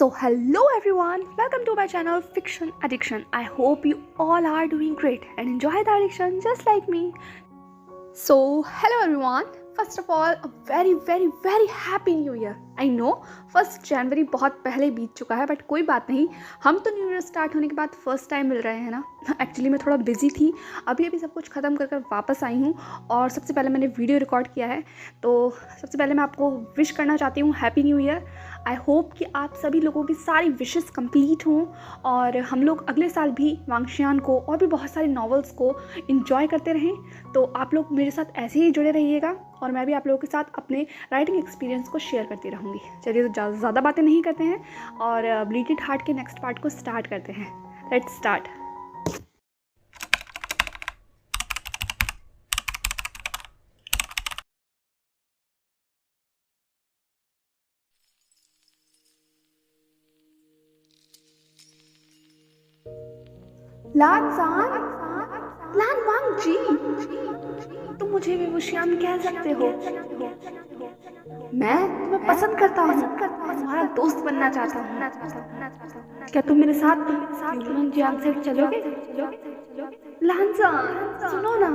So hello everyone, welcome to my channel Fiction Addiction. I hope you all are doing great and enjoy the addiction just like me. So hello everyone, first of all a very happy new year. I know 1 जनवरी बहुत पहले बीत चुका है but कोई बात नहीं, हम तो न्यू ईयर स्टार्ट होने के बाद फर्स्ट टाइम मिल रहे हैं ना। एक्चुअली मैं थोड़ा बिजी थी, अभी सब कुछ ख़त्म कर वापस आई हूँ और सबसे पहले मैंने वीडियो रिकॉर्ड किया है। तो सबसे पहले मैं आपको विश करना चाहती हूँ happy new year. I hope कि आप सभी लोगों की सारी विशेस कंप्लीट हों और हम लोग अगले साल भी वांगशियान को और भी बहुत सारे नॉवेल्स को इन्जॉय करते रहें। तो आप लोग मेरे साथ ऐसे ही जुड़े रहिएगा और मैं भी आप लोगों के साथ अपने राइटिंग एक्सपीरियंस को शेयर करती रहूँगी। चलिए तो ज़्यादा बातें नहीं करते हैं और ब्लीड इट हार्ट के नेक्स्ट पार्ट को स्टार्ट करते हैं। Let's start. लान वांग जी, तुम मुझे विवुशियान कह सकते हो। मैं तुम्हें पसंद करता हूँ, तुम्हारा दोस्त बनना चाहता हूँ। क्या तुम मेरे साथ जियांग से चलोगे? लानजान सुनो ना।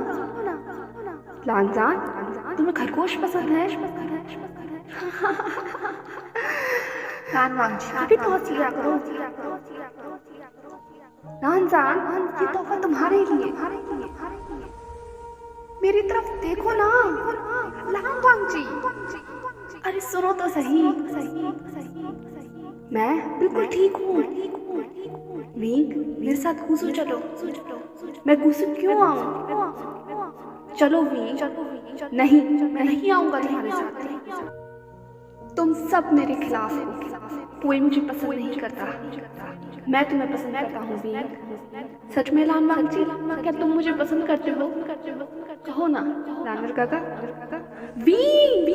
लानजान, तुम्हें खरगोश पसंद है? लान वांग जी, अभी तो हंस लिया करो। लानजान, ये तोहफा तुम्हारे लिए। मेरी तरफ देखो ना लान वांग जी। अरे सुनो तो सही। मैं बिल्कुल ठीक हूँ। वींग, मेरे साथ गुसू चलो। मैं गुसू क्यों आऊँ? चलो वींग। नहीं, मैं नहीं आऊँगा तुम्हारे साथ। तुम सब मेरे खिलाफ हो, कोई मुझे पसंद नहीं करता। मैं तुम्हें पसंद करता हूँ वींग। सच में लान वांग जी, क्या तुम मुझे पसंद करते हो? कहो ना लानर काका। वींग।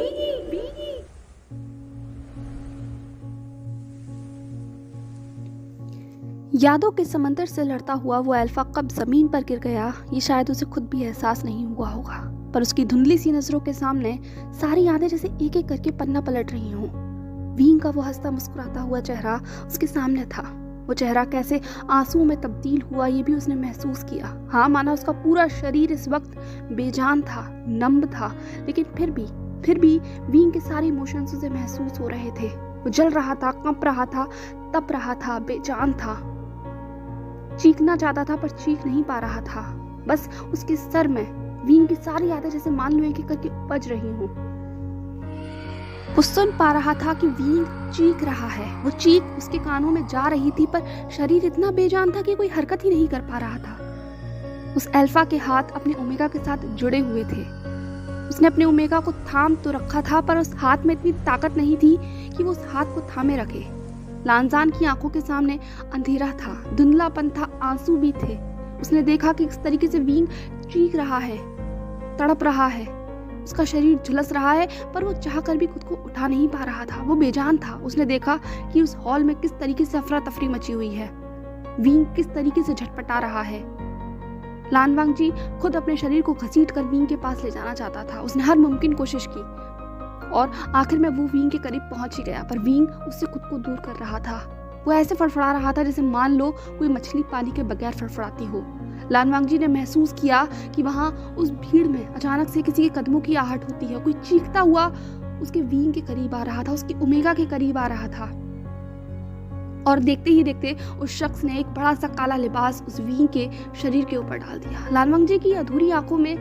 यादों के समंदर से लड़ता हुआ वो अल्फा कब जमीन पर गिर गया, ये शायद उसे खुद भी एहसास नहीं हुआ होगा। पर उसकी धुंधली सी नजरों के सामने सारी यादें जैसे एक एक करके पन्ना पलट रही हों। वींग का वो हंसता मुस्कुराता हुआ चेहरा उसके सामने था। वो चेहरा कैसे आंसुओं में तब्दील हुआ ये भी उसने महसूस किया। हाँ, माना उसका पूरा शरीर इस वक्त बेजान था, नम्ब था, लेकिन फिर भी वींग के सारे इमोशंस उसे महसूस हो रहे थे। वो जल रहा था, कंप रहा था, तप रहा था, बेजान था। चीखना चाहता था पर चीख नहीं पा रहा था। बस उसके सर में वींग की सारी यादें जैसे मान लो एक एक करके उपज रही हों। वो सुन पा रहा था कि वींग चीख रहा है। वो चीख उसके कानों में जा रही थी पर शरीर इतना बेजान था कि कोई हरकत ही नहीं कर पा रहा था। उस अल्फा के हाथ अपने ओमेगा के साथ जुड़े हुए थे। उसने अपने ओमेगा को थाम तो रखा था पर उस हाथ में इतनी ताकत नहीं थी कि वो उस हाथ को थामे रखे। लानजान की आंखों के सामने अंधेरा था, धुंधलापन था, आंसू भी थे। उसने देखा कि किस तरीके से वींग चीख रहा है, तड़प रहा है, उसका शरीर झुलस रहा है पर वो चाहकर भी खुद को उठा नहीं पा रहा था। वो बेजान था। उसने देखा कि उस हॉल में किस तरीके से अफरा तफरी मची हुई है, वींग किस तरीके से झटपटा रहा है। लान वांग जी खुद अपने शरीर को घसीट कर वींग के पास ले जाना चाहता था। उसने हर मुमकिन कोशिश की और आखिर में वो वींग के करीब पहुंच ही गया, पर वींग उससे खुद को दूर कर रहा था। वो ऐसे फड़फड़ा रहा था जैसे मान लो कोई मछली पानी के बगैर फड़फड़ाती हो। लान वांग जी ने महसूस किया कि वहां उस भीड़ में अचानक से किसी के कदमों की आहट होती है। कोई चीखता हुआ उसके वींग के करीब आ रहा था, उसके ओमेगा के करीब आ रहा था और देखते ही देखते उस शख्स ने एक बड़ा सा काला लिबास उस वींग के शरीर के ऊपर डाल दिया। लान वांग जी की अधूरी आंखों में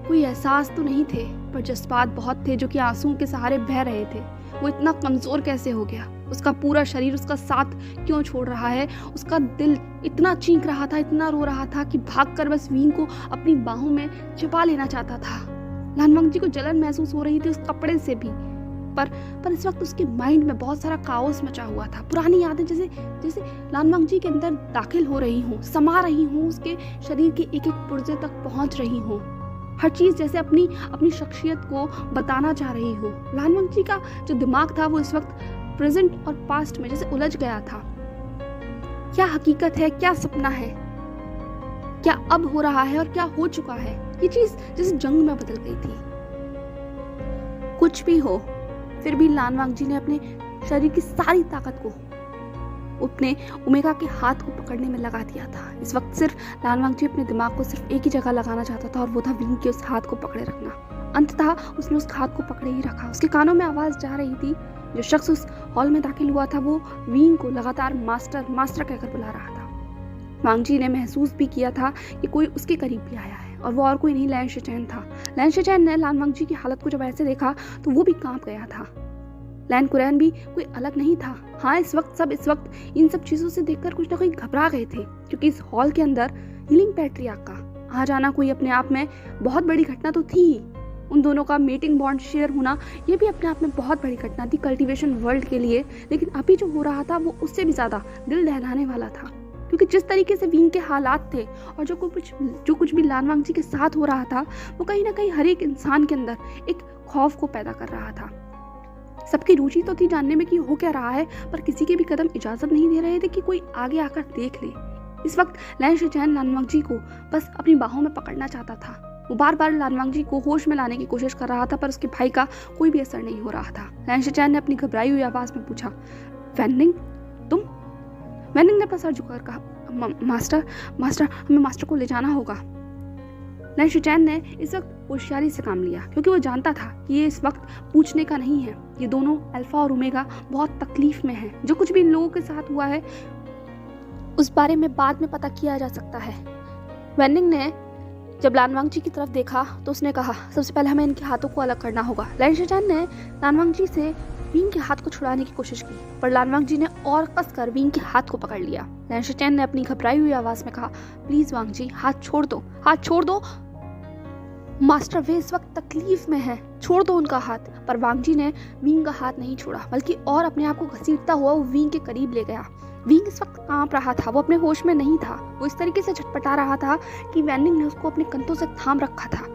कोई एहसास तो नहीं थे पर जज्बात बहुत थे जो कि आंसुओं के सहारे बह रहे थे। वो इतना कमजोर कैसे हो गया? उसका पूरा शरीर उसका साथ क्यों छोड़ रहा है? उसका दिल इतना चीख रहा था, इतना रो रहा था कि भागकर बस वींग को अपनी बाहों में छिपा लेना चाहता था। लान वांग जी को जलन महसूस हो रही थी उस कपड़े से भी, पर इस वक्त उसके माइंड में बहुत सारा काओस मचा हुआ था। पुरानी यादें जैसे लान वांग जी के अंदर दाखिल हो रही हों, समा रही हों, उसके शरीर के एक एक पुर्जे तक पहुंच रही हों। हर चीज जैसे अपनी शख्सियत को बताना चाह रही हो। लान वांग जी का जो दिमाग था वो इस वक्त प्रेजेंट और पास्ट में जैसे उलझ गया था। क्या हकीकत है, क्या सपना है, क्या अब हो रहा है और क्या हो चुका है? ये चीज जैसे जंग में बदल गई थी। कुछ भी हो, फिर भी लान वांग जी ने अपने शरीर की सारी ताकत को अपने ओमेगा के हाथ को पकड़ने में लगा दिया था। इस वक्त सिर्फ लान वांगजी अपने दिमाग को सिर्फ एक ही जगह लगाना चाहता था और वो था विंग के उस हाथ को पकड़े रखना। अंततः उसने उस हाथ को पकड़े ही रखा। उसके कानों में आवाज़ जा रही थी। जो शख्स उस हॉल में दाखिल हुआ था वो विंग को लगातार मास्टर मास्टर कहकर बुला रहा था। वांगजी ने महसूस भी किया था कि कोई उसके करीब भी आया है और वो और कोई नहीं लैन शिचेन था। लैन शिचेन ने लान वांगजी की हालत को जब ऐसे देखा तो वो भी कांप गया था। लैन कुरैन भी कोई अलग नहीं था। हाँ, इस वक्त इन सब चीज़ों से देखकर कुछ ना कोई घबरा गए थे, क्योंकि इस हॉल के अंदर हीलिंग पैट्रियार्क का आ जाना कोई अपने आप में बहुत बड़ी घटना तो थी ही। उन दोनों का मेटिंग बॉन्ड शेयर होना ये भी अपने आप में बहुत बड़ी घटना थी कल्टीवेशन वर्ल्ड के लिए। लेकिन अभी जो हो रहा था वो उससे भी ज़्यादा दिल दहलाने वाला था, क्योंकि जिस तरीके से विंग के हालात थे और जो कुछ भी लान वांगजी के साथ हो रहा था वो कहीं ना कहीं हर एक इंसान के अंदर एक खौफ को पैदा कर रहा था। सबकी रुचि तो थी जानने में कि हो क्या रहा है, पर किसी के भी कदम इजाजत नहीं दे रहे थे कि कोई आगे आकर देख ले। इस वक्त लैन शिचेन लान वांगजी को बस अपनी बाहों में पकड़ना चाहता था। वो बार बार लान वांगजी को होश में लाने की कोशिश कर रहा था, पर उसके भाई का कोई भी असर नहीं हो रहा था। लैन शिचेन ने अपनी घबराई हुई आवाज में पूछा, वैनिंग तुम? वैनिंग ने अपना सर झुकाकर कहा, मास्टर हमें मास्टर को ले जाना होगा। लैन शिचेन ने इस वक्त होशियारी से काम लिया, क्योंकि वो जानता था कि ये इस वक्त पूछने का नहीं है। ये दोनों अल्फा और ओमेगा बहुत तकलीफ में हैं। जो कुछ भी इन लोगों के साथ हुआ है उस बारे में बाद में पता किया जा सकता है। वैनिंग ने जब लान वांगजी की तरफ देखा तो उसने कहा, सबसे पहले हमें इनके हाथों को अलग करना होगा। लैन शिचेन ने लान वांगजी से विंग के हाथ को छुड़ाने की कोशिश की, पर लान वांगजी ने और कसकर विंग के हाथ को पकड़ लिया। लैन शिचेन ने अपनी घबराई हुई आवाज में कहा, प्लीज वांगजी, हाथ छोड़ दो मास्टर, वे इस वक्त तकलीफ में हैं, छोड़ दो उनका हाथ। पर वांगजी ने विंग का हाथ नहीं छोड़ा, बल्कि और अपने आप को घसीटता हुआ वो विंग के करीब ले गया। विंग इस वक्त कांप रहा था, वो अपने होश में नहीं था। वो इस तरीके से झटपटा रहा था कि वैनिंग ने उसको अपने कंधों से थाम रखा था।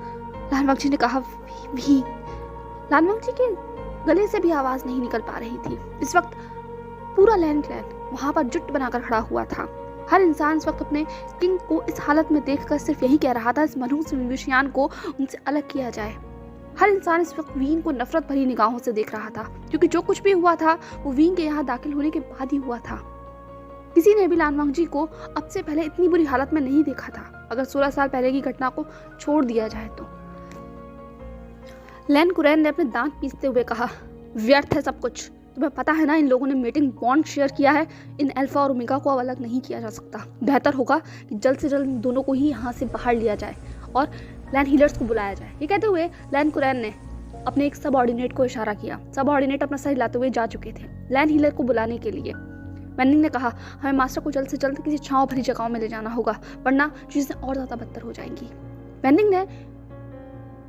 लान वांगजी ने कहा, वी। लान वांगजी के गले से भी आवाज नहीं निकल पा रही थी। इस वक्त पूरा लैंड क्लैन वहां पर जुट बनाकर खड़ा हुआ था। हर इंसान इस वक्त अपने किंग को इस हालत में देखकर सिर्फ यही कह रहा था, इस मनुष्य विषयान को उनसे अलग किया जाए। हर इंसान इस वक्त वीन को नफरत भरी निगाहों से देख रहा था, क्योंकि जो कुछ भी हुआ था वो वीन के यहाँ दाखिल होने के बाद ही हुआ था। किसी ने भी लान वांगजी को अब से पहले इतनी बुरी हालत में नहीं देखा था, अगर 16 साल पहले की घटना को छोड़ दिया जाए तो। लैन कुरैन ने अपने दांत पीसते हुए कहा, व्यर्थ है सब कुछ। तुम्हें पता है ना, इन लोगों ने मीटिंग बॉन्ड शेयर किया है। इन अल्फा और ओमेगा को अब अलग नहीं किया जा सकता। बेहतर होगा कि जल्द से जल्द दोनों को ही यहाँ से बाहर लिया जाए और लैन हीलर्स को बुलाया जाए। ये कहते हुए लैन कुरैन ने अपने एक सब ऑर्डिनेट को इशारा किया। सब ऑर्डिनेट अपना सर हिलाते हुए जा चुके थे लैन हीलर को बुलाने के लिए। वैनिंग ने कहा, हमें मास्टर को जल्द से जल्द किसी छांव भरी जगहों में ले जाना होगा, वरना चीजें और ज्यादा बदतर हो जाएंगी। वैनिंग ने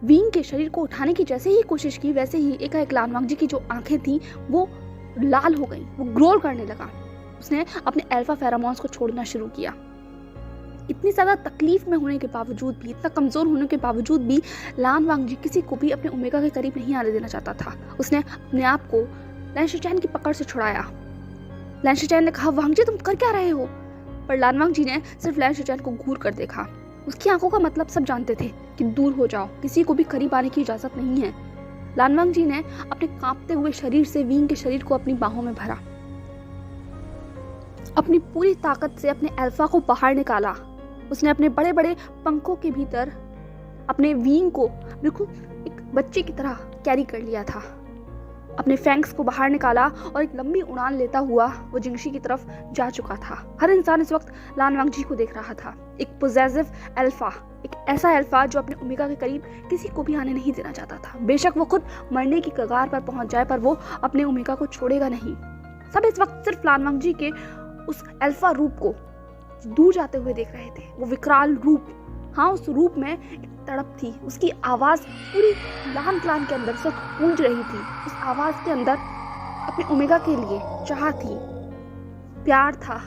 विंग के शरीर को उठाने की जैसे ही कोशिश की, वैसे ही एकाएक लान वांगजी की जो आंखें थी वो लाल हो गई। वो ग्रोल करने लगा। उसने अपने अल्फा फेरामोन्स को छोड़ना शुरू किया। इतनी ज्यादा तकलीफ में होने के बावजूद भी, इतना कमजोर होने के बावजूद भी लान वांगजी किसी को भी अपने ओमेगा के करीब नहीं आने देना चाहता था। उसने अपने आप को लैन शिचेन की पकड़ से छुड़ाया। लैन शिचेन ने कहा, वांगजी तुम कर क्या रहे हो? पर लान वांगजी ने सिर्फ लैन शिचेन को घूर कर देखा। उसकी आंखों का मतलब सब जानते थे कि दूर हो जाओ, किसी को भी करीब आने की इजाजत नहीं है। लान वांगजी ने अपने कांपते हुए शरीर से विंग के शरीर को अपनी बाहों में भरा, अपनी पूरी ताकत से अपने अल्फा को बाहर निकाला। उसने अपने बड़े बड़े पंखों के भीतर अपने विंग को बिल्कुल एक बच्चे की तरह कैरी कर लिया था। अपने फैंक्स को बाहर निकाला और एक लंबी उड़ान लेता हुआ वो जिंगशी की तरफ जा चुका था। हर इंसान इस वक्त लान वांगजी को देख रहा था। एक पोजेसिव अल्फा, एक ऐसा अल्फा जो अपने ओमेगा के करीब किसी को भी आने नहीं देना चाहता था। बेशक वो खुद मरने की कगार पर पहुंच जाए, पर वो अपने ओमेगा को छोड़ेगा नहीं। सब इस वक्त सिर्फ लान वांगजी के उस अल्फा रूप को दूर जाते हुए देख रहे थे। वो विकराल रूप, हाँ, उस रूप में एक तड़प थी। उसकी आवाज पूरी लान क्लान के अंदर सब गूंज रही थी। उस आवाज के अंदर अपने ओमेगा के लिए चाह थी, प्यार था,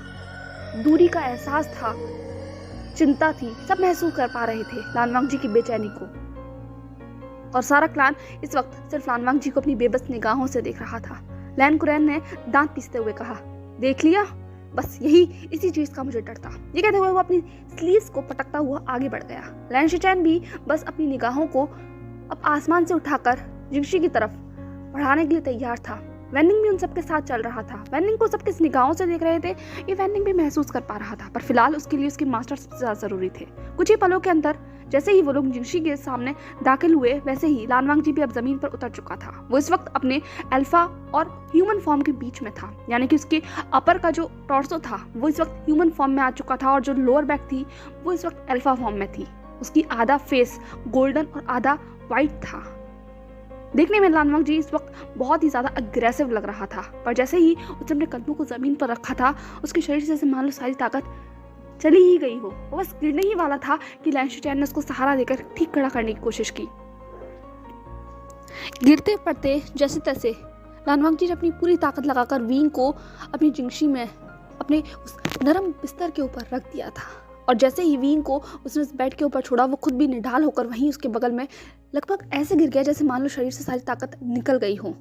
दूरी का एहसास था, चिंता थी। सब महसूस कर पा रहे थे लान वांगजी की बेचैनी को। और सारा क्लान इस वक्त सिर्फ लान वांगजी को अपनी बेबस निगाहों से देख रहा था। लैन कुरैन ने दांत पीसते हुए कहा, देख लिया, बस इसी चीज का मुझे डर था। ये कहते हुए वो अपनी स्लीव्स को पटकता हुआ आगे बढ़ गया। लैन शिचेन भी बस अपनी निगाहों को अब आसमान से उठाकर जिंगशी की तरफ बढ़ाने के लिए तैयार था। वैनिंग भी उन सबके साथ चल रहा था। वैनिंग को सब किस निगाहों से देख रहे थे ये वैनिंग भी महसूस कर पा रहा था, पर फिलहाल उसके लिए उसके मास्टर सबसे ज़्यादा ज़रूरी थे। कुछ ही पलों के अंदर जैसे ही वो लोग जिंगशी के सामने दाखिल हुए, वैसे ही लानवांग जी भी अब जमीन पर उतर चुका था। वो इस वक्त अपने अल्फा और ह्यूमन फॉर्म के बीच में था, यानी कि उसके अपर का जो टॉर्सो था वो इस वक्त ह्यूमन फॉर्म में आ चुका था और जो लोअर बैक थी वो इस वक्त अल्फा फॉर्म में थी। उसकी आधा फेस गोल्डन और आधा वाइट था। देखने में लानवांग जी इस वक्त बहुत ही ज़्यादा अग्रेसिव लग रहा था, पर जैसे ही उसने अपने कदमों को ज़मीन पर रखा था उसके शरीर से जैसे मान लो सारी ताकत चली ही गई हो। वो बस गिरने ही वाला था कि लैन शिचैन ने उसको सहारा देकर ठीक खड़ा करने की कोशिश की। गिरते पड़ते जैसे तैसे लानवांग जी ने अपनी पूरी ताकत लगाकर वींग को अपनी जिंगशी में अपने उस नरम बिस्तर के ऊपर रख दिया था, और जैसे ही वींग को उसने उस बेड के ऊपर छोड़ा वो खुद भी निढाल होकर वहीं उसके बगल में लगभग ऐसे गिर गया जैसे मान लो शरीर से सारी ताकत निकल गई हो।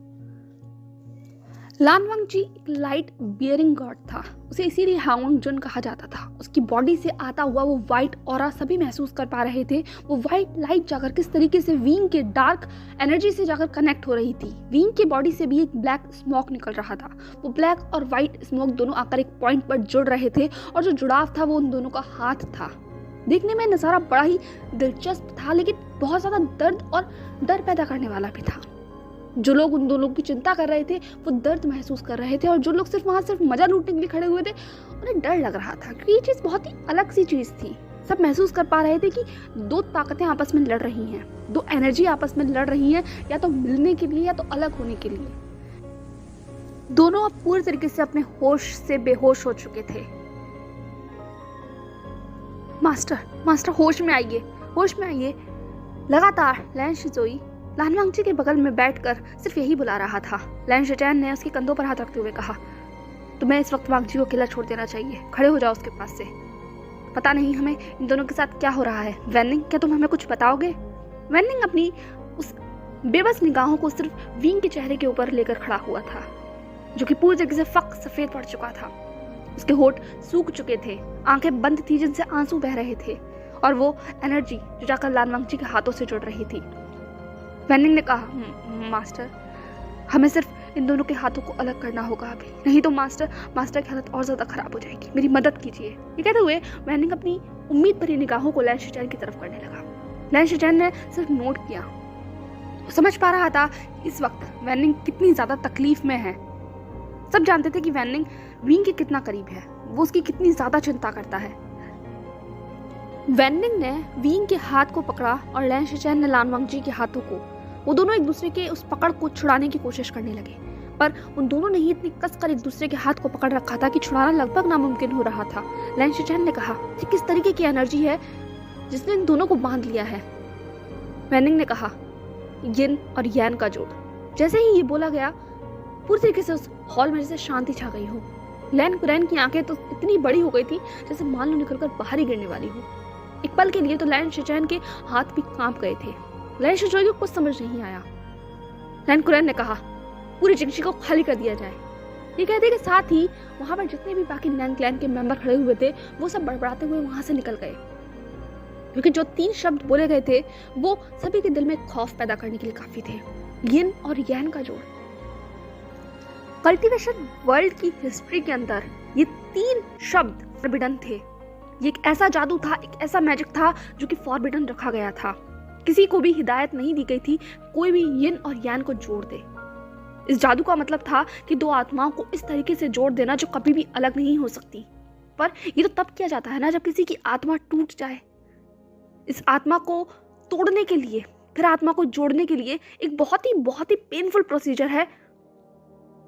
लानवांग जी एक लाइट बियरिंग गॉड था, उसे इसीलिए हांगवांग जुन कहा जाता था। उसकी बॉडी से आता हुआ वो वाइट ऑरा सभी महसूस कर पा रहे थे। वो वाइट लाइट जाकर किस तरीके से वींग के डार्क एनर्जी से जाकर कनेक्ट हो रही थी। वींग की बॉडी से भी एक ब्लैक स्मोक निकल रहा था। वो ब्लैक और वाइट स्मोक दोनों आकर एक पॉइंट पर जुड़ रहे थे, और जो जुड़ाव था वो उन दोनों का हाथ था। देखने में नज़ारा बड़ा ही दिलचस्प था, लेकिन बहुत ज़्यादा दर्द और डर पैदा करने वाला भी था। जो लोग उन दोनों की चिंता कर रहे थे वो दर्द महसूस कर रहे थे, और जो लोग सिर्फ वहाँ सिर्फ मजा लूटने के लिए खड़े हुए थे उन्हें डर लग रहा था, क्योंकि ये चीज़ बहुत ही अलग सी चीज़ थी। सब महसूस कर पा रहे थे कि दो ताकतें आपस में लड़ रही हैं, दो एनर्जी आपस में लड़ रही हैं, या तो मिलने के लिए या तो अलग होने के लिए। दोनों अब पूरी तरीके से अपने होश से बेहोश हो चुके थे। मास्टर होश में आइए। लगातार लैन शिजोई लानवांग जी के बगल में बैठकर सिर्फ यही बुला रहा था। लैन शिचैन ने उसके कंधों पर हाथ रखते हुए कहा, तुम्हें इस वक्त वांग जी को अकेला छोड़ देना चाहिए। खड़े हो जाओ उसके पास से। पता नहीं हमें इन दोनों के साथ क्या हो रहा है। वैनिंग, क्या तुम हमें कुछ बताओगे? वैनिंग अपनी उस बेबस निगाहों को सिर्फ वींग के चेहरे के ऊपर लेकर खड़ा हुआ था, जो कि पूरी जगह से फक सफेद पड़ चुका था। उसके होठ सूख चुके थे, आंखें बंद थी जिनसे आंसू बह रहे थे, और वो एनर्जी जो जाकर लानवांग जी के हाथों से जुड़ रही थी। वैनिंग ने कहा, मास्टर हमें सिर्फ इन दोनों के हाथों को अलग करना होगा अभी, नहीं तो मास्टर की हालत और ज्यादा खराब हो जाएगी। मेरी मदद कीजिए। ये कहते हुए वैनिंग अपनी उम्मीद भरी निगाहों को लैन शिचैन की तरफ करने लगा। लैन शिचैन ने सिर्फ नोट किया, समझ पा रहा था इस वक्त वैनिंग कितनी ज्यादा तकलीफ में है। सब जानते थे कि वैनिंग वींग के कितना करीब है, वो उसकी कितनी ज्यादा चिंता करता है। वैनिंग ने वींग के हाथ को पकड़ा और लैन शिचैन ने लानवांग जी के हाथों को। वो दोनों एक दूसरे के उस पकड़ को छुड़ाने की कोशिश करने लगे, पर उन दोनों ने ही इतनी कसकर एक दूसरे के हाथ को पकड़ रखा था कि छुड़ाना लगभग नामुमकिन हो रहा था। लैन शिचैन ने कहा, ये किस तरीके की एनर्जी है जिसने इन दोनों को बांध लिया है? वैनिंग ने कहा, यिन और यान का जोड़। जैसे ही ये बोला गया पूरी तरीके से उस हॉल में जैसे शांति छा गई हो। लैन कुरैन की आंखें तो इतनी बड़ी हो गई थी जैसे मान लो निकलकर बाहर ही गिरने वाली हो। एक पल के लिए तो लैन शिचैन के हाथ भी कांप गए थे। लैन शिचोई को कुछ समझ नहीं आया। लैन कुरैन ने कहा, पूरी जिंगशी को खाली कर दिया जाए। ये कहते के साथ ही वहां पर जितने भी बाकी लैन क्लैन के मेंबर खड़े हुए थे वो सब बड़बड़ाते हुए वहां से निकल गए, क्योंकि जो 3 शब्द बोले गए थे वो सभी के दिल में खौफ पैदा करने के लिए काफी थे। यिन और यान का जोड़। कल्टीवेशन वर्ल्ड की हिस्ट्री के अंदर ये 3 शब्द फॉरबिडन थे। ये एक ऐसा जादू था, एक ऐसा मैजिक था जो कि फॉरबिडन रखा गया था। किसी को भी हिदायत नहीं दी गई थी कोई भी यिन और यान को जोड़ दे। इस जादू का मतलब था कि 2 आत्माओं को इस तरीके से जोड़ देना जो कभी भी अलग नहीं हो सकती। पर ये तो तब किया जाता है ना जब किसी की आत्मा टूट जाए। इस आत्मा को तोड़ने के लिए, फिर आत्मा को जोड़ने के लिए एक बहुत ही पेनफुल प्रोसीजर है,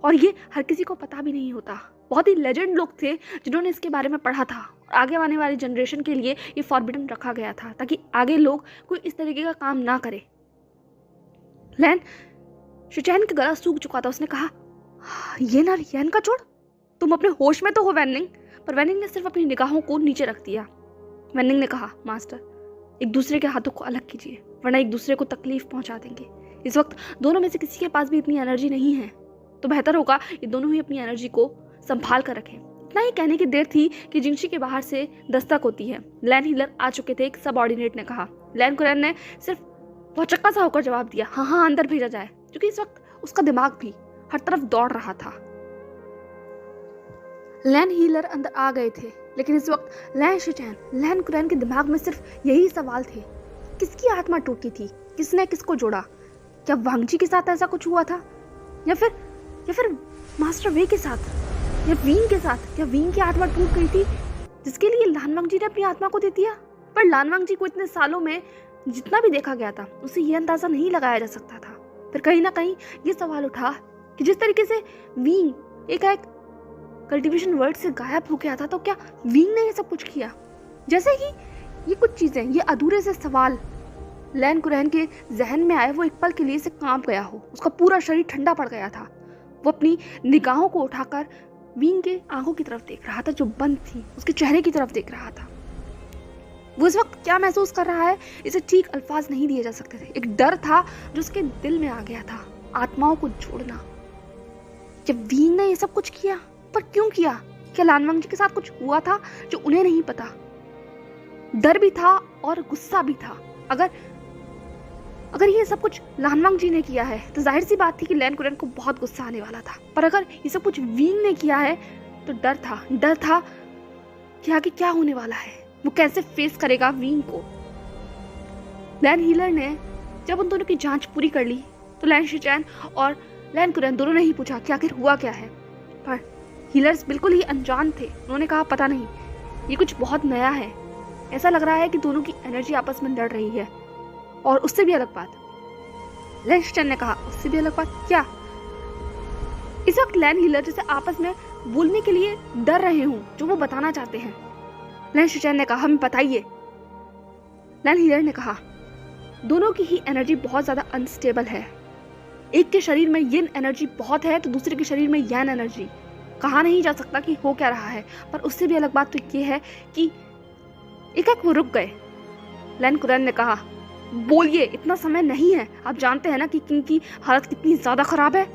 और ये हर किसी को पता भी नहीं होता। बहुत ही लेजेंड लोग थे जिन्होंने इसके बारे में पढ़ा था, और आगे आने वाली जनरेशन के लिए ये फॉरबिडन रखा गया था ताकि आगे लोग कोई इस तरीके का काम ना करे। लैन शिचैन का गला सूख चुका था। उसने कहा, ये ना यान का जोड़, तुम अपने होश में तो हो वैनिंग? पर वैनिंग ने सिर्फ अपनी निगाहों को नीचे रख दिया। वैनिंग ने कहा, मास्टर एक दूसरे के हाथों को अलग कीजिए, वरना एक दूसरे को तकलीफ पहुंचा देंगे। इस वक्त दोनों में से किसी के पास भी इतनी एनर्जी नहीं है, तो बेहतर होगा ये दोनों ही अपनी एनर्जी को संभाल कर रखें। इतना ही कहने की देर थी कि जिंगशी के बाहर से दस्तक होती है। लैन हीलर आ चुके थे, एक सब ऑर्डिनेट ने कहा। लैन कुरैन ने सिर्फ बहुत चक्का सा होकर जवाब दिया, हाँ अंदर भेजा जाए, क्योंकि इस वक्त उसका दिमाग भी हर तरफ दौड़ रहा था। लैन हीलर अंदर आ गए थे, लेकिन इस वक्त लैन शिचैन, लैन कुरैन के दिमाग में सिर्फ यही सवाल थे, किसकी आत्मा टूटी थी, किसने किसको जोड़ा? क्या वांगजी के साथ ऐसा कुछ हुआ था, या फिर मास्टर वे के साथ, या वीन के साथ? क्या वीन की आत्मा टूट गई थी जिसके लिए लान वांगजी ने अपनी आत्मा को दे दिया? पर लान वांगजी को इतने सालों में जितना भी देखा गया था, उसे ये अंदाजा नहीं लगाया जा सकता था। फिर कहीं ना कहीं ये सवाल उठा कि जिस तरीके से वीन एकाएक कल्टीवेशन वर्ल्ड से गायब हो गया था, तो क्या वीन ने ये सब कुछ किया? जैसे ही ये कुछ चीजें, ये अधूरे से सवाल लैन कुरैन के जहन में आए, वो एक पल के लिए से कांप गया हो। उसका पूरा शरीर ठंडा पड़ गया था। वो अपनी निगाहों को उठाकर वीन के आंखों की तरफ देख रहा था जो बंद थी, उसके चेहरे की तरफ देख रहा था। वो इस वक्त क्या महसूस कर रहा है, इसे ठीक अल्फाज नहीं दिए जा सकते थे। एक डर था जो उसके दिल में आ गया था, आत्माओं को जोड़ना। जब वीन ने ये सब कुछ किया, पर क्यों किया? क्या लान वांगजी के साथ कुछ हुआ था जो उन्हें नहीं पता? डर भी था और गुस्सा भी था। अगर ये सब कुछ लान वांगजी ने किया है तो जाहिर सी बात थी कि लैन कुरैन को बहुत गुस्सा आने वाला था। पर अगर ये सब कुछ वीन ने किया है तो डर था कि आगे क्या होने वाला है, वो कैसे फेस करेगा वीन को। लैन हीलर ने जब उन दोनों की जांच पूरी कर ली तो लैन शिचैन और लैन कुरैन दोनों ने ही पूछा कि आखिर हुआ क्या है। पर हीलर्स बिल्कुल ही अनजान थे। उन्होंने कहा पता नहीं, ये कुछ बहुत नया है। ऐसा लग रहा है कि दोनों की एनर्जी आपस में लड़ रही है। और उससे भी अलग बात, लैन शिचैन ने कहा, उससे भी अलग बात क्या? इस वक्त लैन हीलर जैसे आपस में बोलने के लिए डर रहे हों जो वो बताना चाहते हैं। लैन शिचैन ने कहा, हमें बताइए। लैन हीलर ने कहा, दोनों की ही एनर्जी बहुत ज्यादा अनस्टेबल है। एक के शरीर में यिन एनर्जी बहुत है तो दूसरे के शरीर में यान एनर्जी। कहा नहीं जा सकता कि हो क्या रहा है। पर उससे भी अलग बात तो ये है कि एकाएक वो रुक गए। लैन कुरैन ने कहा, बोलिए, इतना समय नहीं है। आप जानते हैं ना कि किंग की हालत कितनी ज्यादा खराब है।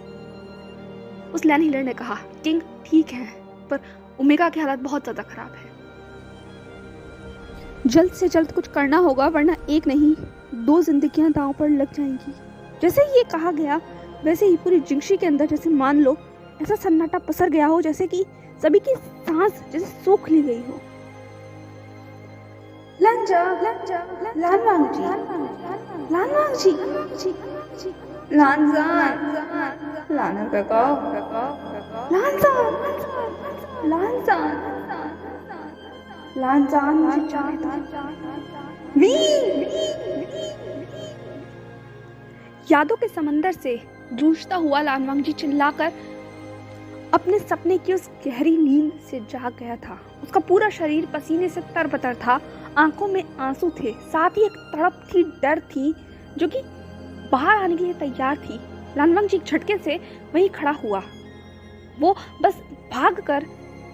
उस लैन हीलर ने कहा, किंग ठीक है, पर ओमेगा की हालत बहुत ज्यादा खराब है। जल्द से जल्द कुछ करना होगा, वरना एक नहीं 2 जिंदगियां दांव पर लग जाएंगी। जैसे ही ये कहा गया, वैसे ही पूरी जिंगशी के अंदर जैसे मान लो ऐसा सन्नाटा पसर गया हो, जैसे कि सभी की सांस जैसे सोख ली गई हो। लान वांगजी, यादों के समंदर से जूझता हुआ लान वांगजी चिल्लाकर अपने सपने की उस गहरी नींद से जाग गया था। उसका पूरा शरीर पसीने से तरबतर था, आंखों में आंसू थे, साथ ही एक तड़प थी, डर थी जो कि बाहर आने के लिए तैयार थी। लान वांगजी एक झटके से वहीं खड़ा हुआ। वो बस भागकर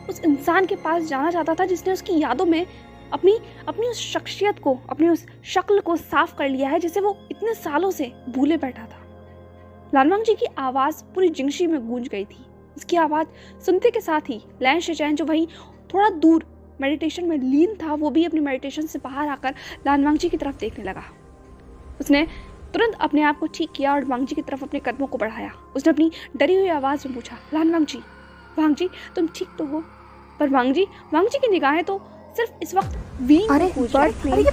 उस इंसान के पास जाना चाहता था जिसने उसकी यादों में अपनी उस शख्सियत को, अपनी उस शक्ल को साफ कर लिया है, जिसे वो इतने सालों से भूले बैठा था। लान वांगजी की आवाज़ पूरी जिंगशी में गूंज गई थी। उसकी आवाज़ सुनते के साथ ही लैन शिचैन, जो वहीं थोड़ा दूर मेडिटेशन में लीन था, वो भी अपनी मेडिटेशन से बाहर आकर लान वांगजी की तरफ देखने लगा। उसने तुरंत अपने आप को ठीक किया और वांगजी की तरफ अपने कदमों को बढ़ाया। उसने अपनी डरी हुई आवाज़ में पूछा, लान वांगजी तुम ठीक तो हो? पर वांगजी की निगाहें तो सिर्फ इस वक्त वीन को खोज रही थी।